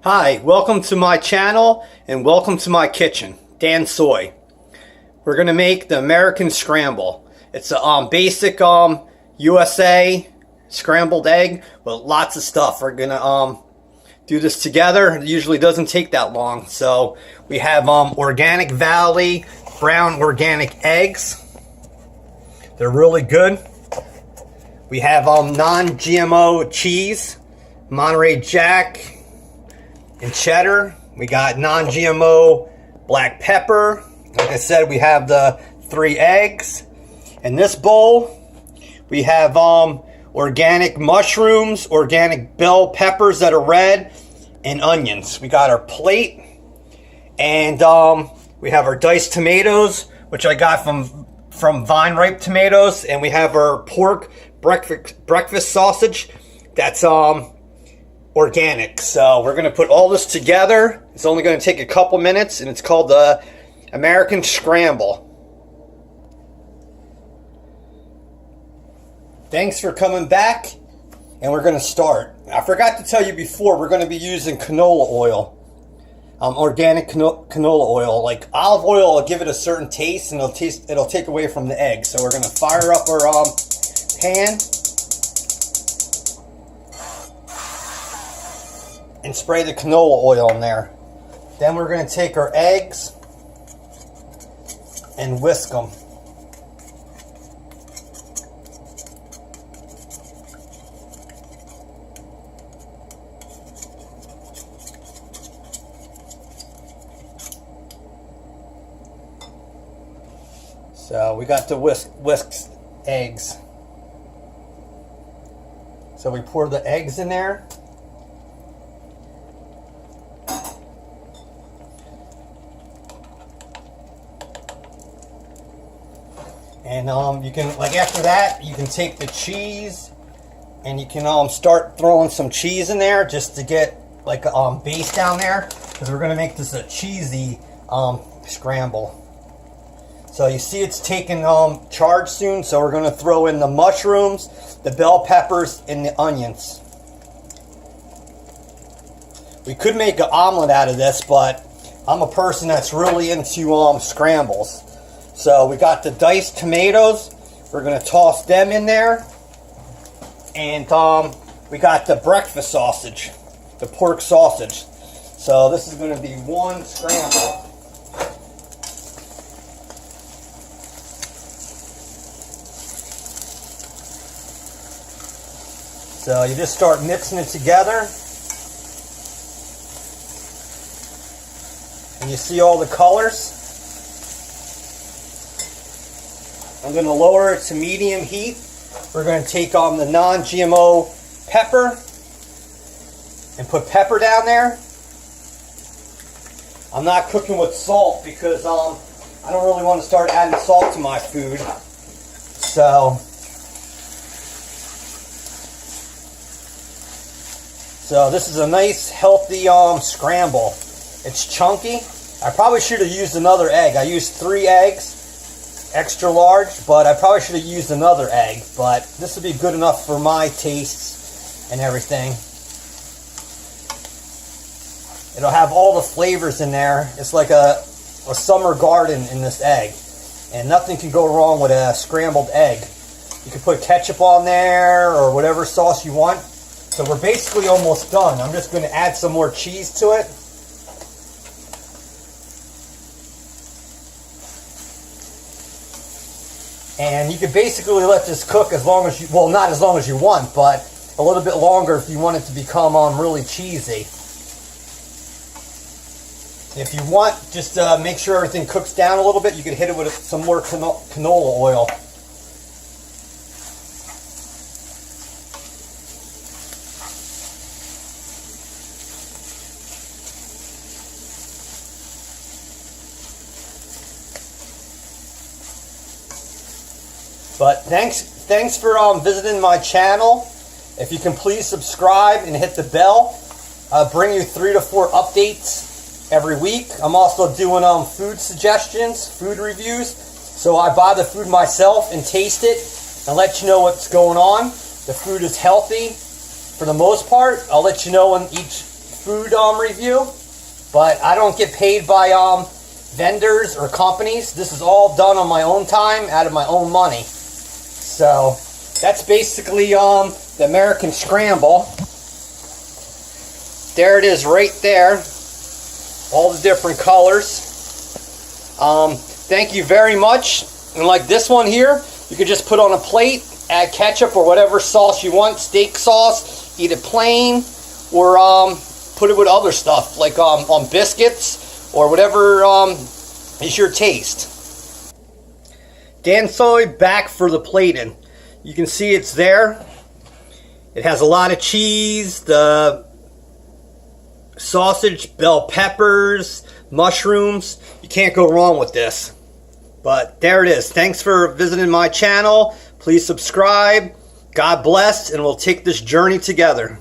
Hi, welcome to my channel and welcome to my kitchen, Dan Soy. We're going to make the American Scramble. It's a basic USA scrambled egg with lots of stuff. We're going to do this together. It usually doesn't take that long. So we have Organic Valley brown organic eggs. They're really good. We have non-GMO cheese, Monterey Jack, and cheddar. We got non-GMO black pepper. Like I said, we have the 3 eggs. In this bowl, we have organic mushrooms, organic bell peppers that are red, and onions. We got our plate, and we have our diced tomatoes, which I got from Vine Ripe Tomatoes, and we have our pork breakfast sausage. That's organic. So we're going to put all this together. It's only going to take a couple minutes, and it's called the American Scramble. Thanks for coming back, and we're going to start. I forgot to tell you before, we're going to be using canola oil. Organic canola oil. Like olive oil will give it a certain taste, and it'll take away from the egg. So we're going to fire up our pan and spray the canola oil in there. Then we're going to take our eggs and whisk them. So we got the whisked eggs. So we pour the eggs in there. And you can, like after that, you can take the cheese and you can start throwing some cheese in there just to get like a base down there, because we're going to make this a cheesy scramble. So you see it's taking charge soon, so we're going to throw in the mushrooms, the bell peppers, and the onions. We could make an omelet out of this, but I'm a person that's really into scrambles. So we got the diced tomatoes. We're going to toss them in there. And we got the breakfast sausage, the pork sausage. So this is going to be one scramble. So you just start mixing it together. And you see all the colors. I'm going to lower it to medium heat. We're going to take on the non-GMO pepper and put pepper down there. I'm not cooking with salt because I don't really want to start adding salt to my food. So this is a nice healthy scramble. It's chunky. I probably should have used another egg. I used 3 eggs. Extra large, but I probably should have used another egg, but this would be good enough for my tastes and everything. It'll have all the flavors in there. It's like a summer garden in this egg, and nothing can go wrong with a scrambled egg. You can put ketchup on there or whatever sauce you want. So we're basically almost done. I'm just going to add some more cheese to it. And you can basically let this cook as long as you, well, not as long as you want, but a little bit longer if you want it to become really cheesy. If you want, just make sure everything cooks down a little bit. You can hit it with some more canola oil. But thanks for visiting my channel. If you can please subscribe and hit the bell. I'll bring you 3 to 4 updates every week. I'm also doing food suggestions, food reviews. So I buy the food myself and taste it and let you know what's going on. The food is healthy for the most part. I'll let you know when each food review, but I don't get paid by vendors or companies. This is all done on my own time, out of my own money. So that's basically the American Scramble. There it is right there. All the different colors. Thank you very much. And like this one here, you could just put on a plate, add ketchup or whatever sauce you want, steak sauce, eat it plain, or put it with other stuff, like on biscuits or whatever is your taste. Dan Soy back for the plating. You can see it's there. It has a lot of cheese, the sausage, bell peppers, mushrooms. You can't go wrong with this. But there it is. Thanks for visiting my channel. Please subscribe. God bless, and we'll take this journey together.